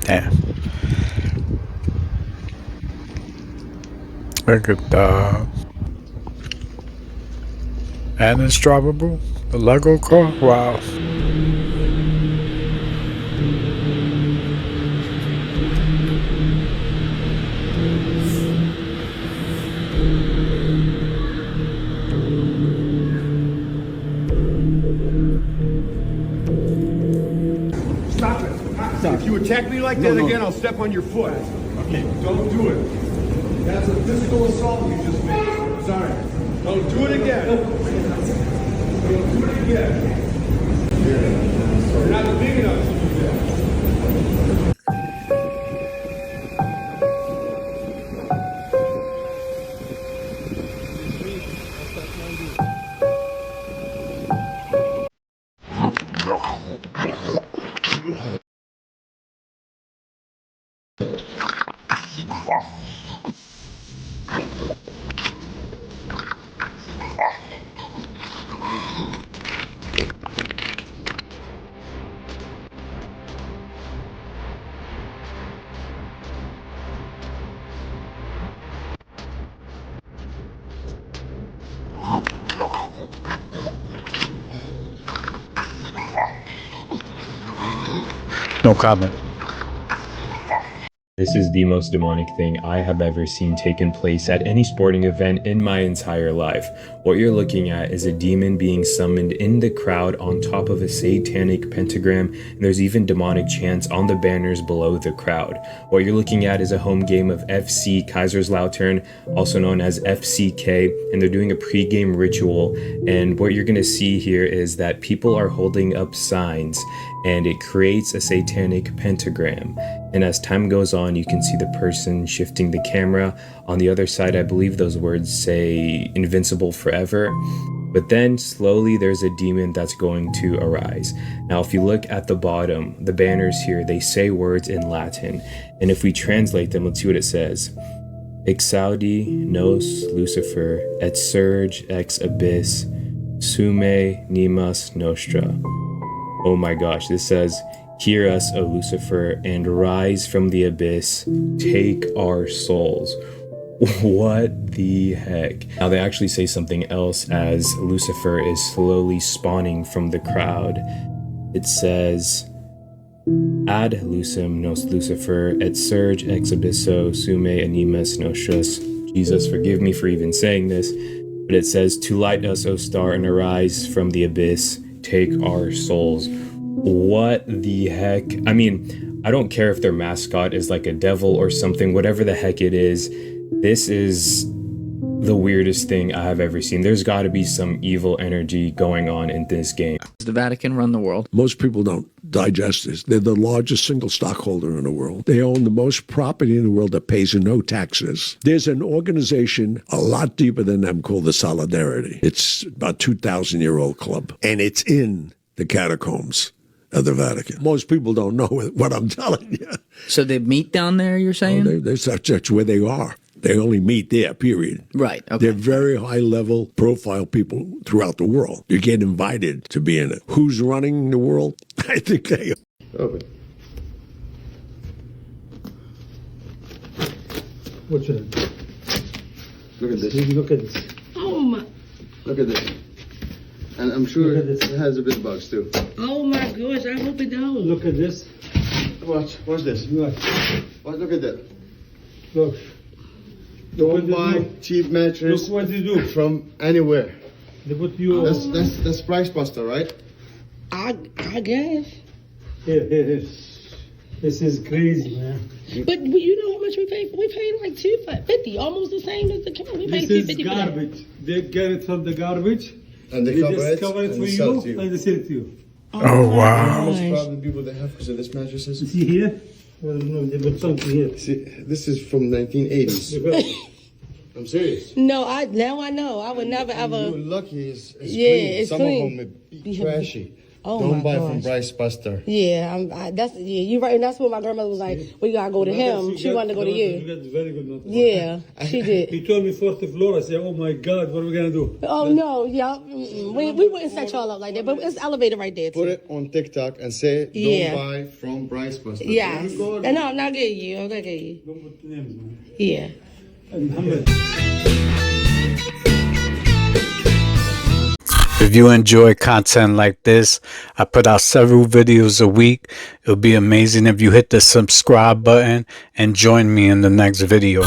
Yeah. Look at the and it's drivable. The Lego car. Wow. Stop it. Stop. If you attack me like that again, I'll step on your foot. Okay. Don't do it. That's a physical assault you just made. Sorry. Don't do it again. Don't do it again. You're not big enough to do that. No comment. This is the most demonic thing I have ever seen taken place at any sporting event in my entire life. What you're looking at is a demon being summoned in the crowd on top of a satanic pentagram, and there's even demonic chants on the banners below the crowd. What you're looking at is a home game of FC Kaiserslautern, also known as FCK, and they're doing a pre-game ritual, and what you're going to see here is that people are holding up signs, and it creates a satanic pentagram. And as time goes on, you can see the person shifting the camera. On the other side, I believe those words say invincible forever. But then slowly there's a demon that's going to arise. Now, if you look at the bottom, the banners here, they say words in Latin. And if we translate them, let's see what it says. Exaudi nos Lucifer et surge ex abyss sume nimas nostra. Oh my gosh, this says, hear us, O Lucifer, and rise from the abyss, take our souls. What the heck? Now they actually say something else as Lucifer is slowly spawning from the crowd. It says, ad lucem nos Lucifer et surge ex abysso sume animas nostras. Jesus, forgive me for even saying this, but it says, to light us, O star, and arise from the abyss, take our souls. What the heck? I mean, I don't care if their mascot is like a devil or something, whatever the heck it is. This is the weirdest thing I have ever seen. There's got to be some evil energy going on in this game. Does the Vatican run the world? Most people don't digest this. They're the largest single stockholder in the world. They own the most property in the world that pays no taxes. There's an organization a lot deeper than them called the Solidarity. It's about 2,000-year-old club, and it's in the catacombs of the Vatican. Most people don't know what I'm telling you. So they meet down there, you're saying? That's where they are. They only meet there, period. Right, okay. They're very high-level profile people throughout the world. You get invited to be in it. Who's running the world? I think they are. Open. What's it? Look at this. Look at this. Oh my! Look at this. And I'm sure Look at this. it has a bit of bugs too. Oh my gosh! I hope it don't. Look at this. Watch this. Look. Look at that. Look. Don't buy cheap mattress Look what they do. from anywhere. They put you. That's Price Buster, right? I guess. Here. This is crazy, man. But you know how much we paid? We paid like $250, almost the same as the camera. We paid This is $250 for that. garbage. They get it from the garbage. And they just cover it for and sell you, it to you. and they sell it to you. Oh, wow. Most problem people they have because of this mattresses. See here? Well, no, they put something here. See, this is from 1980s. I'm serious. No, now I know. I would never ever. You're lucky it's Yeah, clean. it's Some clean. of them may be trashy. Oh Don't my buy gosh. from Bryce Buster. Yeah, you're right. And that's what my grandmother was like. We gotta go to him. She wanted to go to you. That's very good. Not Yeah, she did. He told me 4th floor. I said, oh my God, what are we going to do? Oh no, yeah. We wouldn't set y'all up like that, but it's elevated right there too. Put it on TikTok and say, don't Yeah. buy from Bryce Buster. Yes. Go And no, I'm not getting you. I'm not getting you. Don't put the names, man. Yeah. Muhammad. If you enjoy content like this, I put out several videos a week. It would be amazing if you hit the subscribe button and join me in the next video.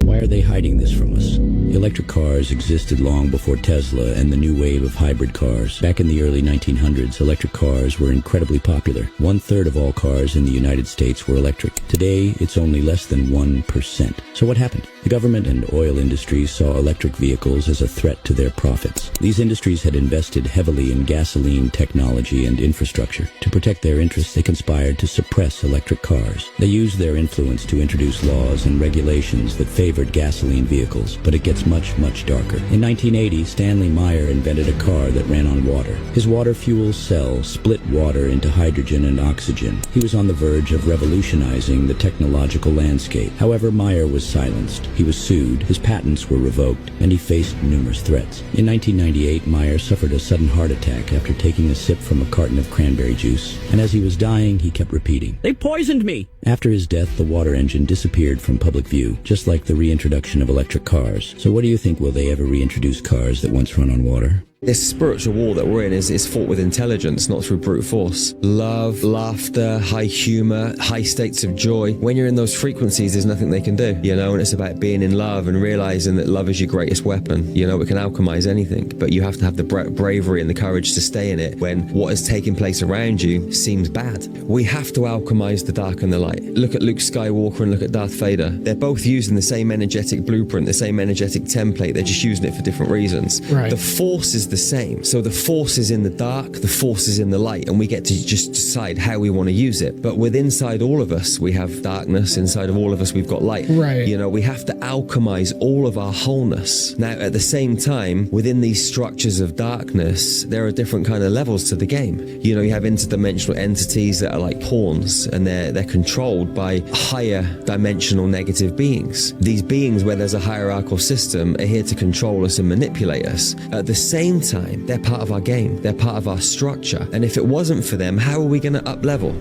Why are they hiding this from us? Electric cars existed long before Tesla and the new wave of hybrid cars. Back in the early 1900s, electric cars were incredibly popular. 1/3 of all cars in the United States were electric. Today, it's only less than 1%. So what happened? The government and oil industries saw electric vehicles as a threat to their profits. These industries had invested heavily in gasoline technology and infrastructure. To protect their interests, they conspired to suppress electric cars. They used their influence to introduce laws and regulations that favored gasoline vehicles, but it gets much, much darker. In 1980, Stanley Meyer invented a car that ran on water. His water fuel cell split water into hydrogen and oxygen. He was on the verge of revolutionizing the technological landscape. However, Meyer was silenced. He was sued, his patents were revoked, and he faced numerous threats. In 1998, Meyer suffered a sudden heart attack after taking a sip from a carton of cranberry juice, and as he was dying, he kept repeating, "They poisoned me!" After his death, the water engine disappeared from public view, just like the reintroduction of electric cars. So what do you think? Will they ever reintroduce cars that once run on water? This spiritual war that we're in is fought with intelligence, not through brute force. Love, laughter, high humor, high states of joy. When you're in those frequencies, there's nothing they can do, you know, and it's about being in love and realizing that love is your greatest weapon. You know, it can alchemize anything, but you have to have the bravery and the courage to stay in it when what is taking place around you seems bad. We have to alchemize the dark and the light. Look at Luke Skywalker and look at Darth Vader. They're both using the same energetic blueprint, the same energetic template. They're just using it for different reasons. Right. The force is the same. So the force is in the dark, the force is in the light, and we get to just decide how we want to use it. But with inside all of us, we have darkness. Inside of all of us, we've got light. Right. You know, we have to alchemize all of our wholeness. Now, at the same time, within these structures of darkness, there are different kind of levels to the game. You know, you have interdimensional entities that are like pawns, and they're controlled by higher dimensional negative beings. These beings, where there's a hierarchical system, are here to control us and manipulate us. At the same time, they're part of our game. They're part of our structure. And if it wasn't for them, how are we going to up level?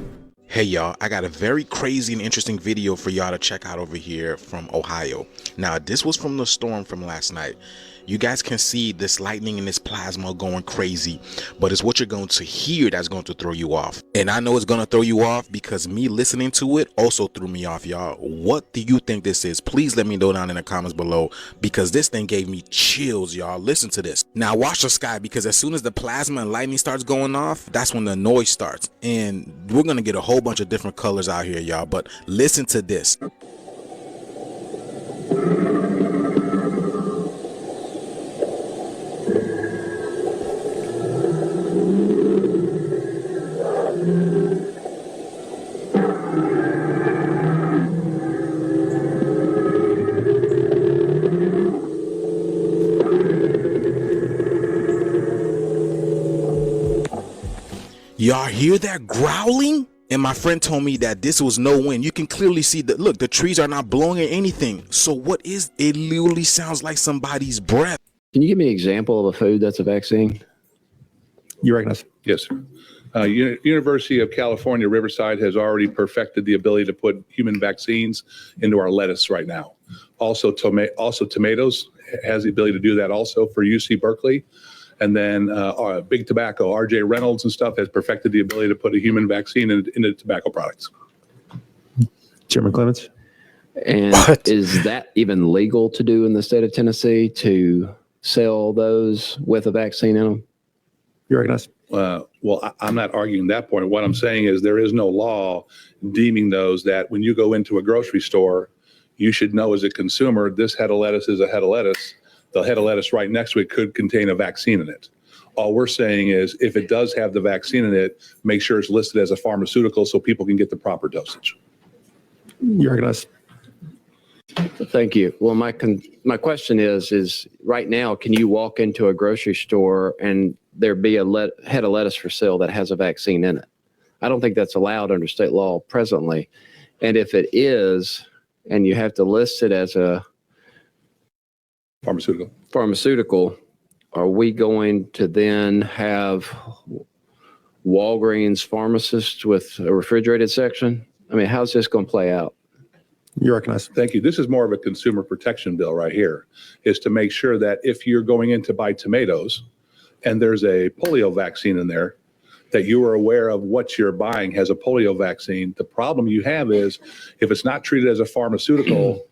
Hey y'all, I got a very crazy and interesting video for y'all to check out over here from Ohio. Now, this was from the storm from last night. You guys can see this lightning and this plasma going crazy, but it's what you're going to hear that's going to throw you off. And I know it's going to throw you off because me listening to it also threw me off, y'all. What do you think this is? Please let me know down in the comments below, because this thing gave me chills, y'all. Listen to this. Now watch the sky, because as soon as the plasma and lightning starts going off, that's when the noise starts. And we're going to get a whole bunch of different colors out here, y'all. But listen to this. Y'all hear that growling? And my friend told me that this was no wind. You can clearly see that, look, the trees are not blowing or anything. So what is it? Literally sounds like somebody's breath. Can you give me an example of a food that's a vaccine? You recognize? Yes, sir. University of California, Riverside has already perfected the ability to put human vaccines into our lettuce right now. Also, tomatoes has the ability to do that also for UC Berkeley. And then Big Tobacco, RJ Reynolds and stuff has perfected the ability to put a human vaccine into tobacco products. Chairman Clements? And is that even legal to do in the state of Tennessee, to sell those with a vaccine in them? You recognize? Well, I'm not arguing that point. What I'm saying is there is no law deeming those that when you go into a grocery store, you should know as a consumer, this head of lettuce is a head of lettuce. The head of lettuce right next to it could contain a vaccine in it. All we're saying is if it does have the vaccine in it, make sure it's listed as a pharmaceutical so people can get the proper dosage. You recognize? Thank you. Well, my question is right now, can you walk into a grocery store and there be a head of lettuce for sale that has a vaccine in it? I don't think that's allowed under state law presently. And if it is, and you have to list it as a pharmaceutical, are we going to then have Walgreens pharmacists with a refrigerated section? I mean, how's this going to play out? You're recognized. Thank you. This is more of a consumer protection bill right here, is to make sure that if you're going in to buy tomatoes and there's a polio vaccine in there, that you are aware of what you're buying has a polio vaccine. The problem you have is if it's not treated as a pharmaceutical,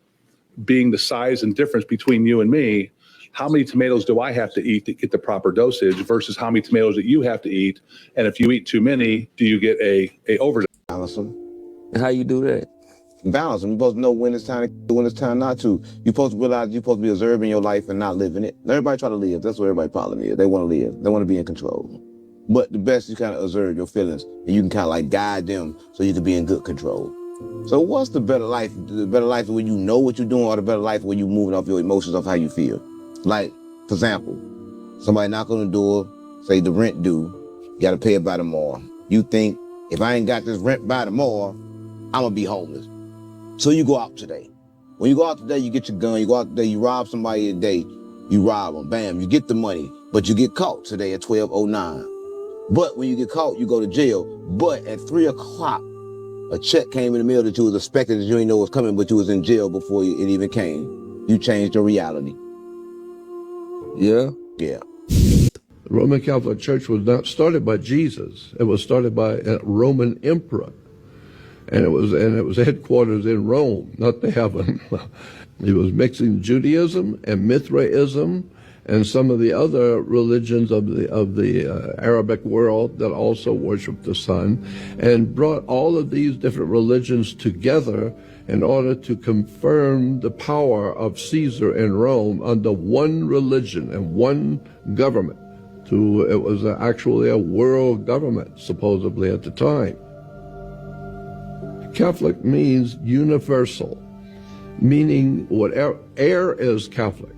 being the size and difference between you and me, how many tomatoes do I have to eat to get the proper dosage versus how many tomatoes that you have to eat? And if you eat too many, do you get a overdose? Balance them. And how you do that? Balance them. You're supposed to know when it's time to do, when it's time not to. You're supposed to realize you're supposed to be observing your life and not living it. Everybody try to live. That's what everybody's problem is. They want to live. They want to be in control. But the best, you kind of observe your feelings and you can kind of like guide them so you can be in good control. So what's the better life? The better life when you know what you're doing, or the better life when you're moving off your emotions of how you feel? Like, for example, somebody knock on the door, say the rent due, you got to pay it by tomorrow. You think, if I ain't got this rent by tomorrow, I'm going to be homeless. So you go out today. When you go out today, you get your gun, you go out today, you rob somebody today, you rob them, bam, you get the money, but you get caught today at 12:09. But when you get caught, you go to jail. But at 3 o'clock, a check came in the mail that you was expecting that you didn't know was coming, but you was in jail before it even came. You changed your reality. Yeah? Yeah. The Roman Catholic Church was not started by Jesus. It was started by a Roman emperor. And it was headquarters in Rome, not the heaven. He was mixing Judaism and Mithraism and some of the other religions of the Arabic world that also worship the sun, and brought all of these different religions together in order to confirm the power of Caesar in Rome under one religion and one government. It was actually a world government, supposedly at the time. Catholic means universal, meaning whatever air is Catholic,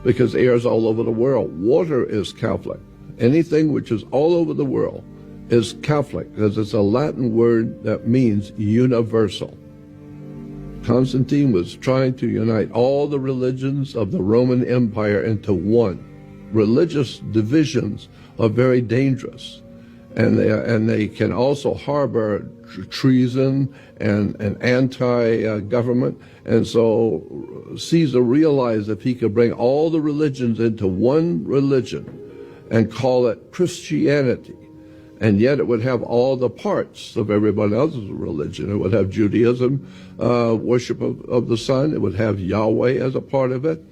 because air is all over the world. Water is Catholic. Anything which is all over the world is Catholic, because it's a Latin word that means universal. Constantine was trying to unite all the religions of the Roman Empire into one. Religious divisions are very dangerous, and they can also harbor treason and anti-government. And so Caesar realized if he could bring all the religions into one religion and call it Christianity, and yet it would have all the parts of everybody else's religion. It would have Judaism, worship of the sun. It would have Yahweh as a part of it.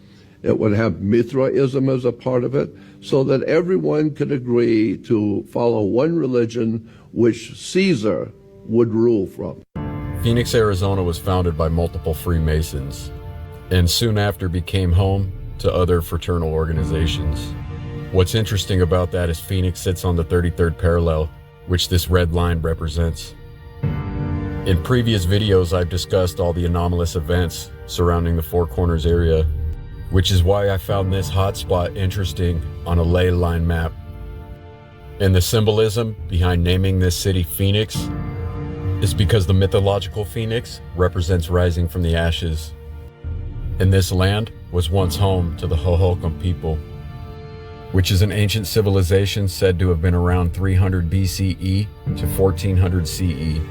It would have Mithraism as a part of it, so that everyone could agree to follow one religion which Caesar would rule from. Phoenix, Arizona was founded by multiple Freemasons, and soon after became home to other fraternal organizations. What's interesting about that is Phoenix sits on the 33rd parallel, which this red line represents. In previous videos, I've discussed all the anomalous events surrounding the Four Corners area, which is why I found this hotspot interesting on a ley line map. And the symbolism behind naming this city Phoenix is because the mythological phoenix represents rising from the ashes. And this land was once home to the Hohokam people, which is an ancient civilization said to have been around 300 BCE to 1400 CE.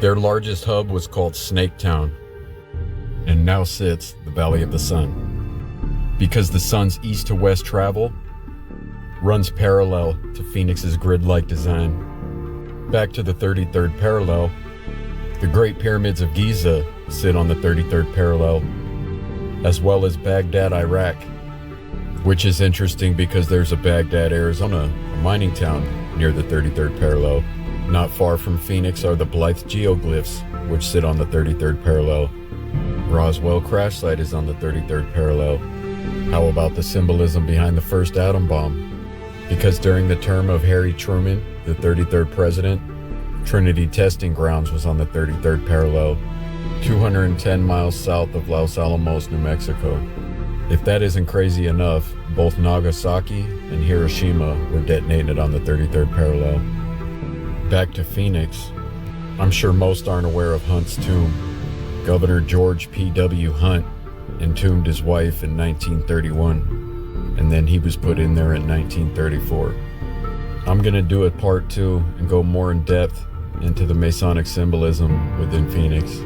Their largest hub was called Snaketown, and now sits the Valley of the Sun, because the sun's east to west travel runs parallel to Phoenix's grid-like design. Back to the 33rd parallel, the Great Pyramids of Giza sit on the 33rd parallel, as well as Baghdad, Iraq, which is interesting because there's a Baghdad, Arizona, a mining town near the 33rd parallel. Not far from Phoenix are the Blythe geoglyphs, which sit on the 33rd parallel. Roswell crash site is on the 33rd parallel. How about the symbolism behind the first atom bomb? Because during the term of Harry Truman, the 33rd president, Trinity Testing Grounds was on the 33rd parallel. 210 miles south of Los Alamos, New Mexico. If that isn't crazy enough, both Nagasaki and Hiroshima were detonated on the 33rd parallel. Back to Phoenix, I'm sure most aren't aware of Hunt's tomb. Governor George P.W. Hunt entombed his wife in 1931, and then he was put in there in 1934. I'm gonna do a part 2 and go more in depth into the Masonic symbolism within Phoenix.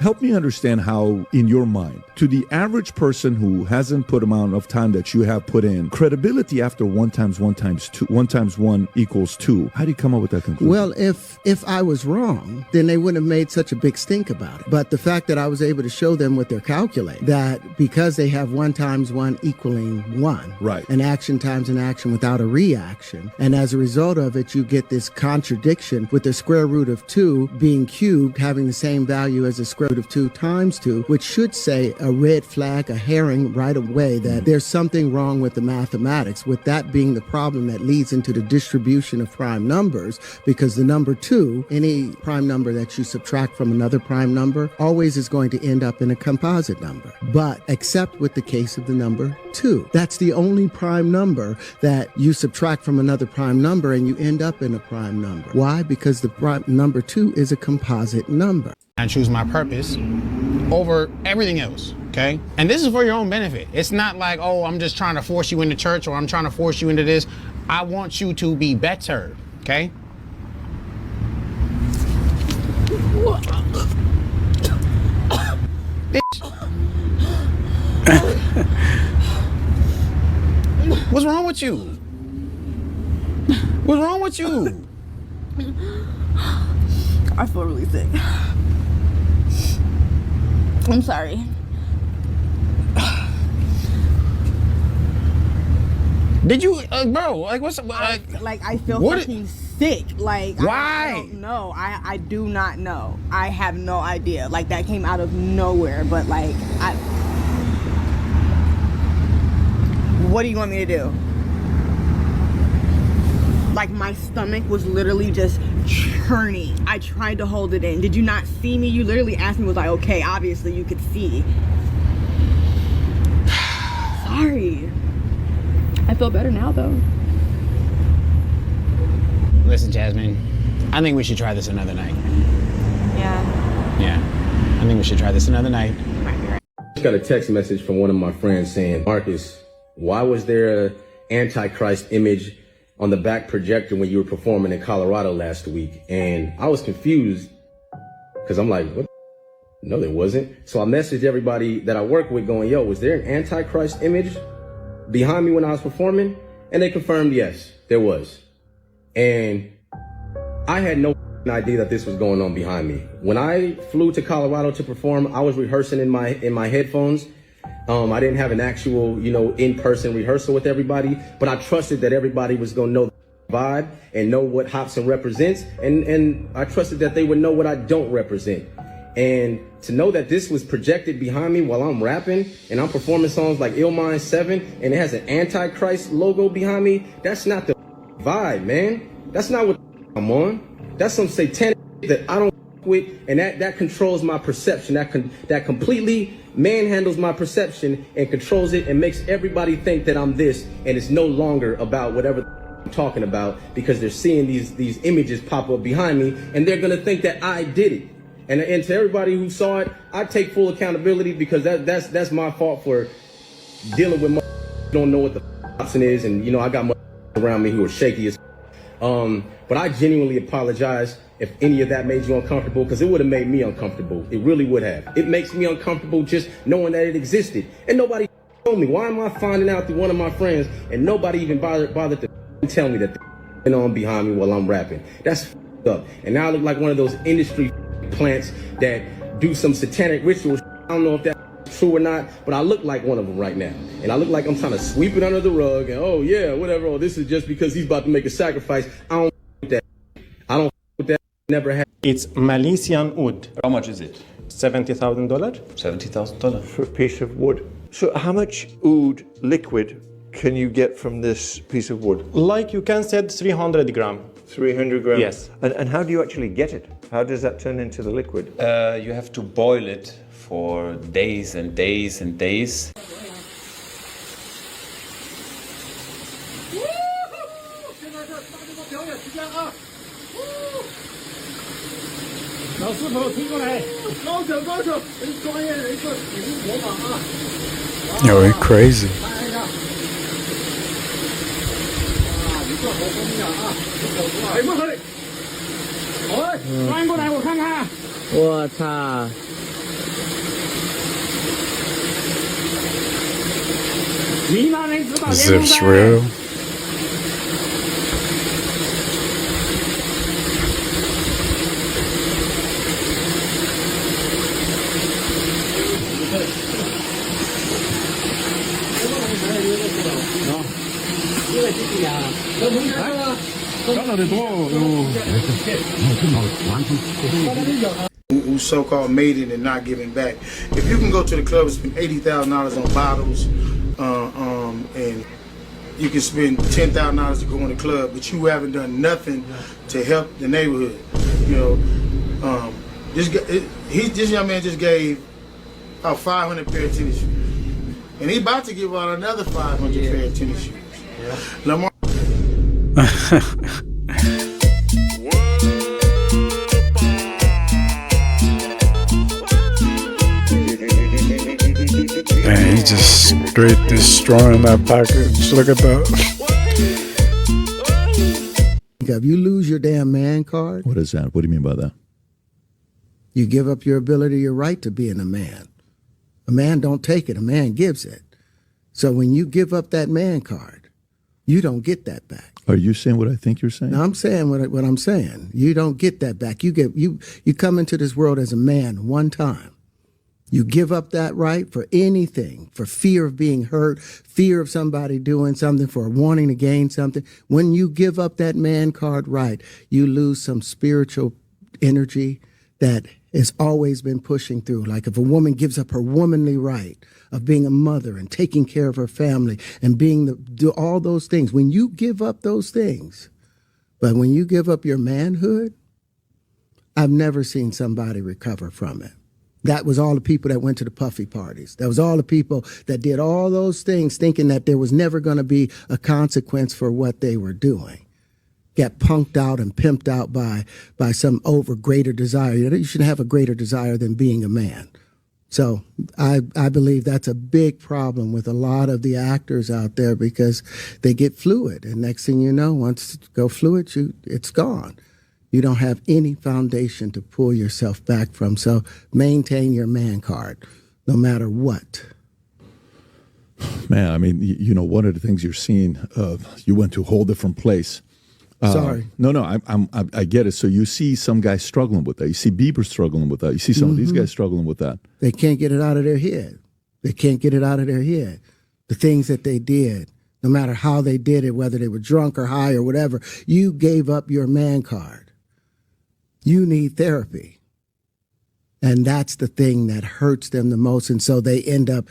Help me understand how, in your mind, to the average person who hasn't put amount of time that you have put in, credibility after 1 times 1 times 2, 1 times 1 equals 2. How do you come up with that conclusion? Well, if I was wrong, then they wouldn't have made such a big stink about it. But the fact that I was able to show them with their calculator that because they have 1 times 1 equaling 1, right, an action times an action without a reaction, and as a result of it, you get this contradiction with the square root of 2 being cubed having the same value as the square root of 2 times 2, which should say a red flag, a herring right away that there's something wrong with the mathematics, with that being the problem that leads into the distribution of prime numbers, because the number 2, any prime number that you subtract from another prime number, always is going to end up in a composite number. But except with the case of the number 2. That's the only prime number that you subtract from another prime number and you end up in a prime number. Why? Because the prime number 2 is a composite number. I choose my purpose over everything else, okay? And this is for your own benefit. It's not like, oh, I'm just trying to force you into church or I'm trying to force you into this. I want you to be better, okay? What's wrong with you? What's wrong with you? I feel really sick. I'm sorry. Did you, bro? Like, what's I feel fucking sick. Like, why? I don't know. I do not know. I have no idea. Like, that came out of nowhere. But like, what do you want me to do? Like, my stomach was literally just churning. I tried to hold it in. Did you not see me? You literally asked me, was like, okay, obviously you could see. Sorry. I feel better now, though. Listen, Jasmine, I think we should try this another night. Yeah, I think we should try this another night. I just got a text message from one of my friends saying, Marcus, why was there an Antichrist image on the back projector when you were performing in Colorado last week? And I was confused because I'm like, what? No, there wasn't. So I messaged everybody that I work with going, yo, was there an Antichrist image behind me when I was performing? And they confirmed, yes, there was. And I had no idea that this was going on behind me. When I flew to Colorado to perform, I was rehearsing in my headphones. I didn't have an actual, in-person rehearsal with everybody, but I trusted that everybody was going to know the vibe and know what Hopsin represents. And I trusted that they would know what I don't represent. And to know that this was projected behind me while I'm rapping and I'm performing songs like Ill Mind 7 and it has an Antichrist logo behind me, that's not the vibe, man. That's not what I'm on. That's some satanic that I don't with, and that controls my perception. That completely manhandles my perception and controls it and makes everybody think that I'm this, and it's no longer about whatever I'm talking about, because they're seeing these images pop up behind me and they're gonna think that I did it. And to everybody who saw it, I take full accountability, because that's my fault for dealing with don't know what the Hopsin is, and I got around me who are shaky as but I genuinely apologize if any of that made you uncomfortable, because it would have made me uncomfortable. It really would have. It makes me uncomfortable just knowing that it existed. And nobody told me. Why am I finding out through one of my friends and nobody even bothered to tell me that went on behind me while I'm rapping? That's up. And now I look like one of those industry plants that do some satanic rituals. I don't know if that's true or not, but I look like one of them right now. And I look like I'm trying to sweep it under the rug and, oh yeah, whatever. Oh, this is just because he's about to make a sacrifice. I don't with that. I don't with that. Never had. It's Malaysian wood. How much is it? $70,000. $70,000 for a piece of wood. So how much oud liquid can you get from this piece of wood? Like you can said 300 gram. 300 grams? Yes. And how do you actually get it? How does that turn into the liquid? You have to boil it for days and days and days. Yo, he crazy. 翻过来我看看。我操！ Is this real? Who so-called made it and not giving back. If you can go to the club and spend $80,000 on bottles, and you can spend $10,000 to go in the club, but you haven't done nothing to help the neighborhood. You know, this young man just gave out 500 pair of tennis shoes, and he about to give out another 500 pair of tennis shoes. Lamar. Man, he just straight destroying that package. Look at that. If you lose your damn man card, What is that? What do you mean by that? you give up your ability, your right to being a man. A man don't take it, a man gives it. So when you give up that man card, you don't get that back. Are you saying what I think you're saying? No, I'm saying what I'm saying. You don't get that back. You come into this world as a man one time. You give up that right for anything, for fear of being hurt, fear of somebody doing something, for wanting to gain something. When you give up that man card right, you lose some spiritual energy that has always been pushing through. Like if a woman gives up her womanly right of being a mother and taking care of her family and do all those things, when you give up those things, but when you give up your manhood, I've never seen somebody recover from it. That was all the people that went to the puffy parties. That was all the people that did all those things thinking that there was never going to be a consequence for what they were doing. Got punked out and pimped out by some greater desire. You shouldn't have a greater desire than being a man. So I believe that's a big problem with a lot of the actors out there because they get fluid. And next thing you know, once it go fluid, it's gone. You don't have any foundation to pull yourself back from. So maintain your man card, no matter what. Man, I mean, you know, one of the things you're seeing, you went to a whole different place. Sorry. No, I get it. So you see some guys struggling with that. You see Bieber struggling with that. You see some of these guys struggling with that. They can't get it out of their head. They can't get it out of their head. The things that they did, no matter how they did it, whether they were drunk or high or whatever, you gave up your man card. You need therapy. And that's the thing that hurts them the most. And so they end up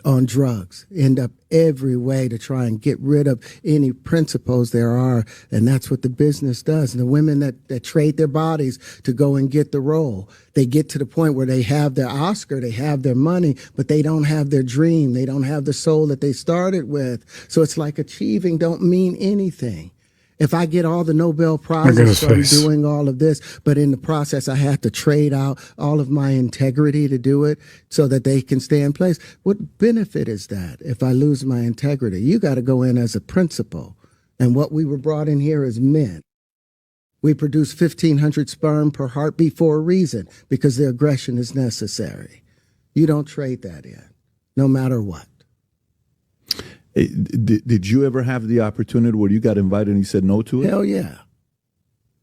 on drugs, end up every way to try and get rid of any principles there are. And that's what the business does. And the women that trade their bodies to go and get the role, they get to the point where they have their Oscar, they have their money, but they don't have their dream. They don't have the soul that they started with. So it's like achieving don't mean anything. If I get all the Nobel Prizes from doing all of this, but in the process I have to trade out all of my integrity to do it so that they can stay in place, what benefit is that if I lose my integrity? You got to go in as a principal. And what we were brought in here as men. We produce 1,500 sperm per heartbeat for a reason, because the aggression is necessary. You don't trade that in, no matter what. Did you ever have the opportunity where you got invited and you said no to it? Hell yeah.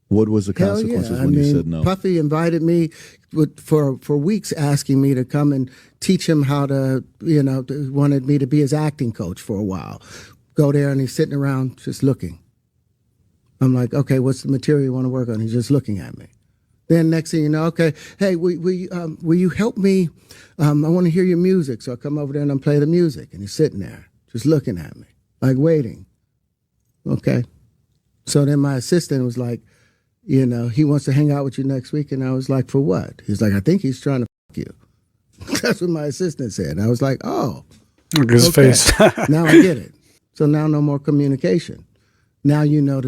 What was the consequences when you said no? Puffy invited me for weeks, asking me to come and teach him how to, wanted me to be his acting coach for a while. Go there and he's sitting around just looking. I'm like, okay, what's the material you want to work on? He's just looking at me. Then next thing you know, okay, hey, will you help me? I want to hear your music. So I come over there and I play the music. And he's sitting there just looking at me, like waiting. Okay. So then my assistant was like, you know, he wants to hang out with you next week. And I was like, for what? He's like, I think he's trying to fuck you. That's what my assistant said. And I was like, oh. Look at his face. Now I get it. So now no more communication. Now you know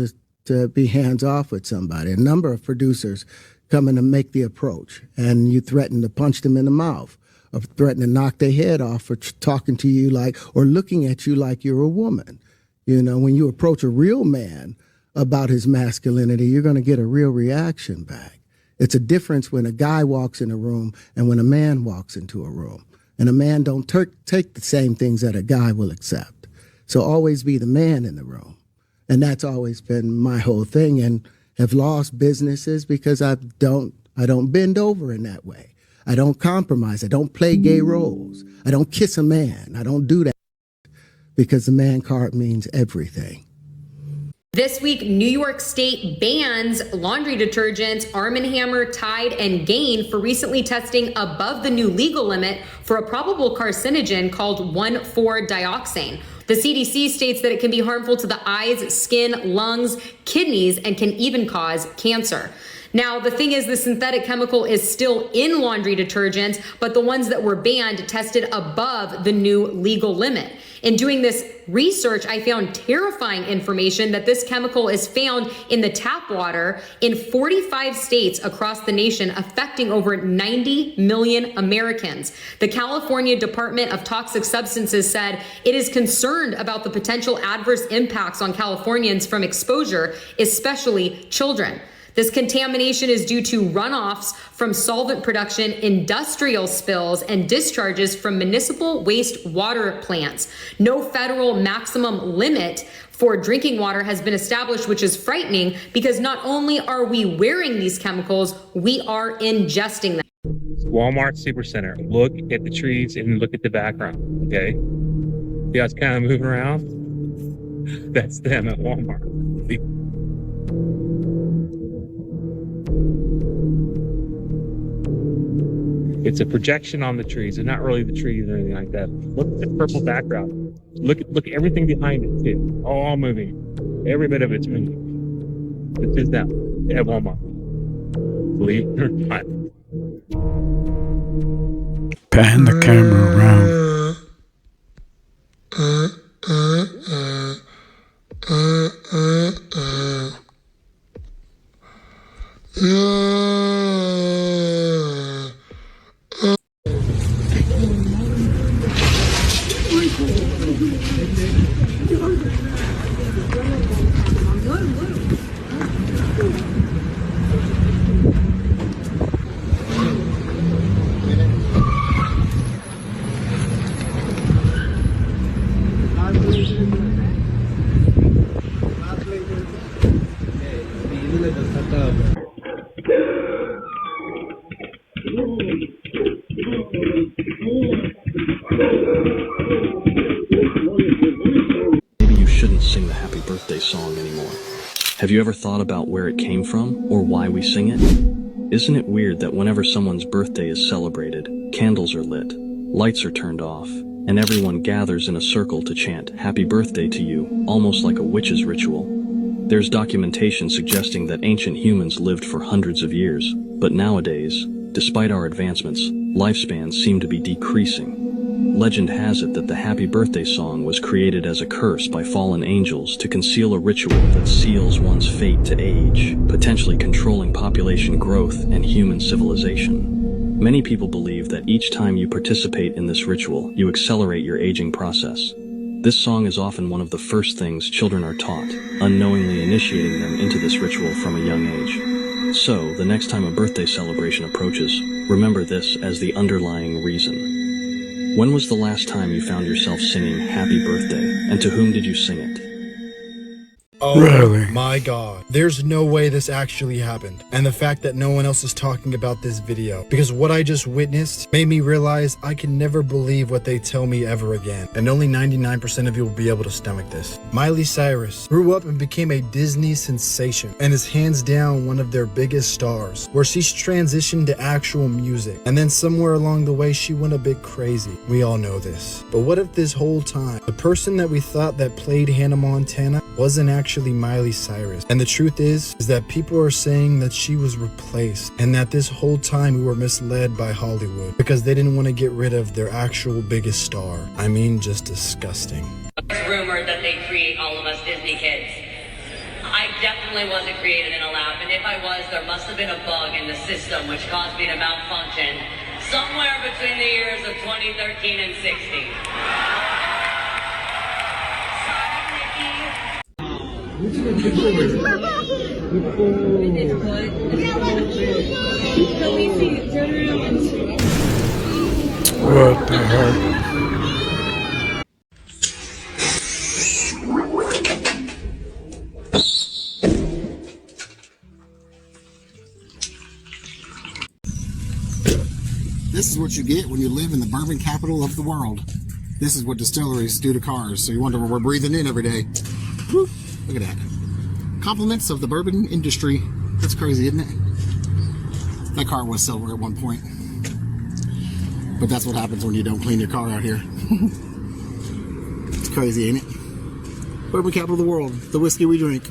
to be hands off with somebody. A number of producers come in to make the approach, and you threaten to punch them in the mouth, or threaten to knock their head off for talking to you like, or looking at you like you're a woman. You know, when you approach a real man about his masculinity, you're going to get a real reaction back. It's a difference when a guy walks in a room and when a man walks into a room. And a man don't take the same things that a guy will accept. So always be the man in the room. And that's always been my whole thing, and have lost businesses because I don't bend over in that way. I don't compromise. I don't play gay roles. I don't kiss a man. I don't do that because the man card means everything. This week, New York State bans laundry detergents Arm & Hammer, Tide, and Gain for recently testing above the new legal limit for a probable carcinogen called 1,4-dioxane. The CDC states that it can be harmful to the eyes, skin, lungs, kidneys, and can even cause cancer. Now, the thing is, the synthetic chemical is still in laundry detergents, but the ones that were banned tested above the new legal limit. In doing this research, I found terrifying information that this chemical is found in the tap water in 45 states across the nation, affecting over 90 million Americans. The California Department of Toxic Substances said it is concerned about the potential adverse impacts on Californians from exposure, especially children. This contamination is due to runoffs from solvent production, industrial spills, and discharges from municipal wastewater plants. No federal maximum limit for drinking water has been established, which is frightening because not only are we wearing these chemicals, we are ingesting them. Walmart Supercenter. Look at the trees and look at the background, okay? You guys kind of moving around? That's them at Walmart. It's a projection on the trees. They're not really the trees or anything like that. Look at the purple background. Look at everything behind it too. All moving. Every bit of it's moving. This is them at Walmart. Believe it or not. Pan the camera around. Maybe you shouldn't sing the happy birthday song anymore. Have you ever thought about where it came from or why we sing it? Isn't it weird that whenever someone's birthday is celebrated, candles are lit, lights are turned off, and everyone gathers in a circle to chant happy birthday to you, almost like a witch's ritual? There's documentation suggesting that ancient humans lived for hundreds of years, but nowadays, despite our advancements, lifespans seem to be decreasing. Legend has it that the happy birthday song was created as a curse by fallen angels to conceal a ritual that seals one's fate to age, potentially controlling population growth and human civilization. Many people believe that each time you participate in this ritual, you accelerate your aging process. This song is often one of the first things children are taught, unknowingly initiating them into this ritual from a young age. So, the next time a birthday celebration approaches, remember this as the underlying reason. When was the last time you found yourself singing happy birthday, and to whom did you sing it? Oh Really? my god. There's no way this actually happened. And the fact that no one else is talking about this video. Because what I just witnessed made me realize I can never believe what they tell me ever again. And only 99% of you will be able to stomach this. Miley Cyrus grew up and became a Disney sensation and is hands down one of their biggest stars, where she's transitioned to actual music. And then somewhere along the way she went a bit crazy. We all know this. But what if this whole time, the person that we thought that played Hannah Montana wasn't actually Miley Cyrus. And the truth is that people are saying that she was replaced and that this whole time we were misled by Hollywood because they didn't want to get rid of their actual biggest star. I mean, just disgusting. It's rumored that they create all of us Disney kids. I definitely wasn't created in a lab, and if I was, there must have been a bug in the system which caused me to malfunction somewhere between the years of 2013 and 16. What the heck? This is what you get when you live in the bourbon capital of the world. This is what distilleries do to cars, so you wonder what we're breathing in every day. Woo, look at that. Compliments of the bourbon industry. That's crazy, isn't it? That car was silver at one point. But that's what happens when you don't clean your car out here. It's crazy, ain't it? Bourbon capital of the world, the whiskey we drink.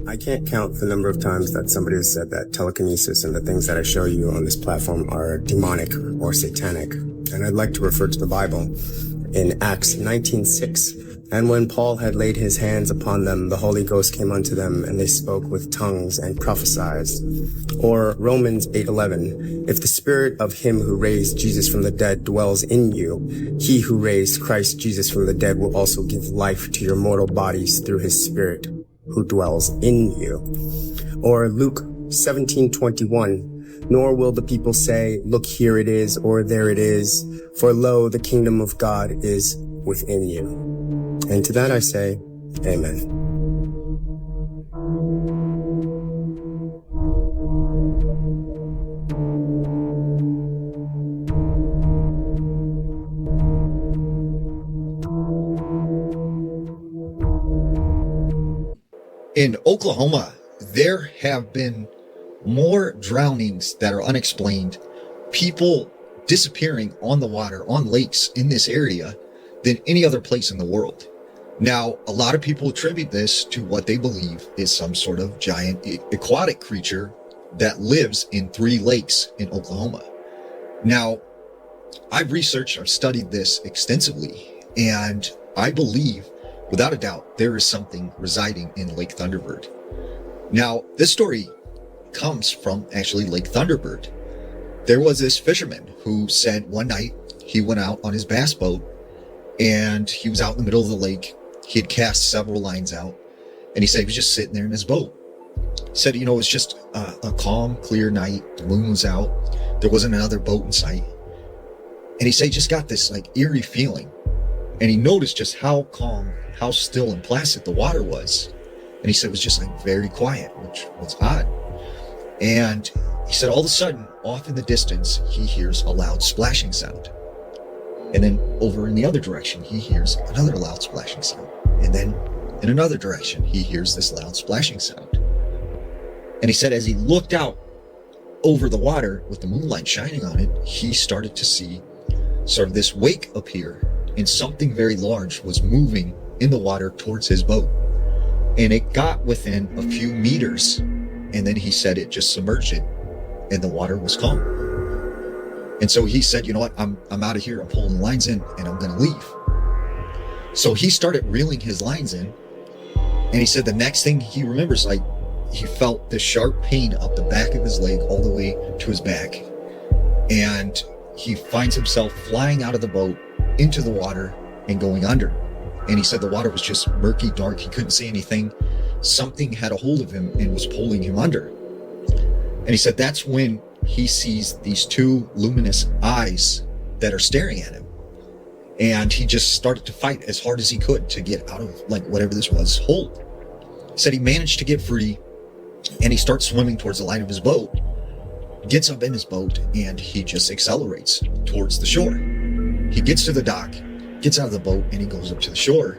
I can't count the number of times that somebody has said that telekinesis and the things that I show you on this platform are demonic or satanic. And I'd like to refer to the Bible in Acts 19:6. And when Paul had laid his hands upon them, the Holy Ghost came unto them, and they spoke with tongues and prophesied. Or Romans 8:11. If the spirit of him who raised Jesus from the dead dwells in you, he who raised Christ Jesus from the dead will also give life to your mortal bodies through his spirit who dwells in you. Or Luke 17:21. Nor will the people say, look, here it is, or there it is, for lo, the kingdom of God is within you. And to that I say, amen. In Oklahoma, there have been more drownings that are unexplained, people disappearing on the water, on lakes in this area than any other place in the world. Now, a lot of people attribute this to what they believe is some sort of giant aquatic creature that lives in 3 lakes in Oklahoma. Now, I've researched, I've studied this extensively, and I believe, without a doubt, there is something residing in Lake Thunderbird. Now, this story comes from actually Lake Thunderbird. There was this fisherman who said one night he went out on his bass boat and he was out in the middle of the lake. He had cast several lines out and he said he was just sitting there in his boat. He said, you know, it was just a calm, clear night. The moon was out. There wasn't another boat in sight. And he said he just got this like eerie feeling. And he noticed just how calm, how still and placid the water was. And he said it was just like very quiet, which was odd. And he said all of a sudden, off in the distance, he hears a loud splashing sound. And then over in the other direction, he hears another loud splashing sound. And then in another direction, he hears this loud splashing sound. And he said as he looked out over the water with the moonlight shining on it, he started to see sort of this wake appear, and something very large was moving in the water towards his boat. And it got within a few meters, and then he said it just submerged it, and the water was calm. And so he said, you know what, I'm out of here, I'm pulling the lines in, and I'm gonna leave. So he started reeling his lines in, and he said the next thing he remembers, like, he felt this sharp pain up the back of his leg all the way to his back. And he finds himself flying out of the boat into the water and going under. And he said the water was just murky, dark. He couldn't see anything. Something had a hold of him and was pulling him under. And he said that's when he sees these 2 luminous eyes that are staring at him. And he just started to fight as hard as he could to get out of like whatever this was hold. He said he managed to get free, and he starts swimming towards the light of his boat, gets up in his boat, and he just accelerates towards the shore. He gets to the dock, gets out of the boat, and he goes up to the shore.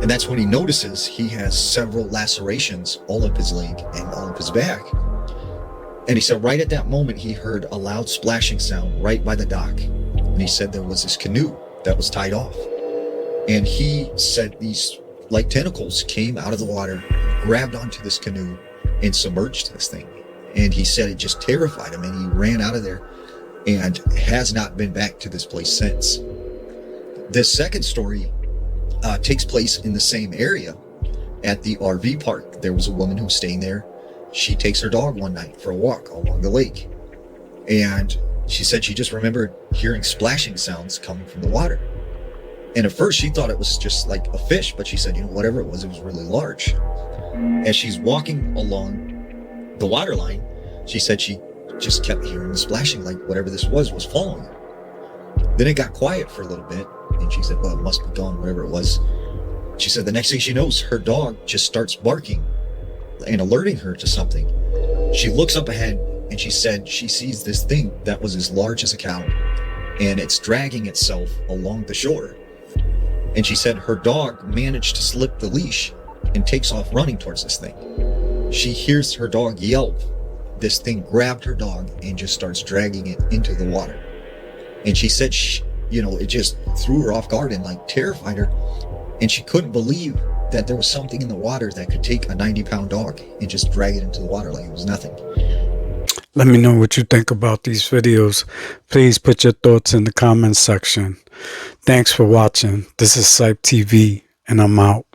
And that's when he notices he has several lacerations all up his leg and all up his back. And he said right at that moment, he heard a loud splashing sound right by the dock. And he said there was this canoe that was tied off. And he said these like tentacles came out of the water, grabbed onto this canoe, and submerged this thing. And he said it just terrified him, and he ran out of there and has not been back to this place since. This second story takes place in the same area at the RV park. There was a woman who was staying there. She takes her dog one night for a walk along the lake, and she said she just remembered hearing splashing sounds coming from the water. And at first she thought it was just like a fish, but she said, whatever it was really large. As she's walking along the water line, she said she just kept hearing the splashing, like whatever this was following her. Then it got quiet for a little bit, and she said, well, it must be gone, whatever it was. She said the next thing she knows, her dog just starts barking and alerting her to something. She looks up ahead, and she said she sees this thing that was as large as a cow, and it's dragging itself along the shore. And she said her dog managed to slip the leash and takes off running towards this thing. She hears her dog yelp. This thing grabbed her dog and just starts dragging it into the water. And she said, it just threw her off guard and like terrified her. And she couldn't believe that there was something in the water that could take a 90-pound dog and just drag it into the water like it was nothing. Let me know what you think about these videos. Please put your thoughts in the comments section. Thanks for watching. This is CYPTV, and I'm out.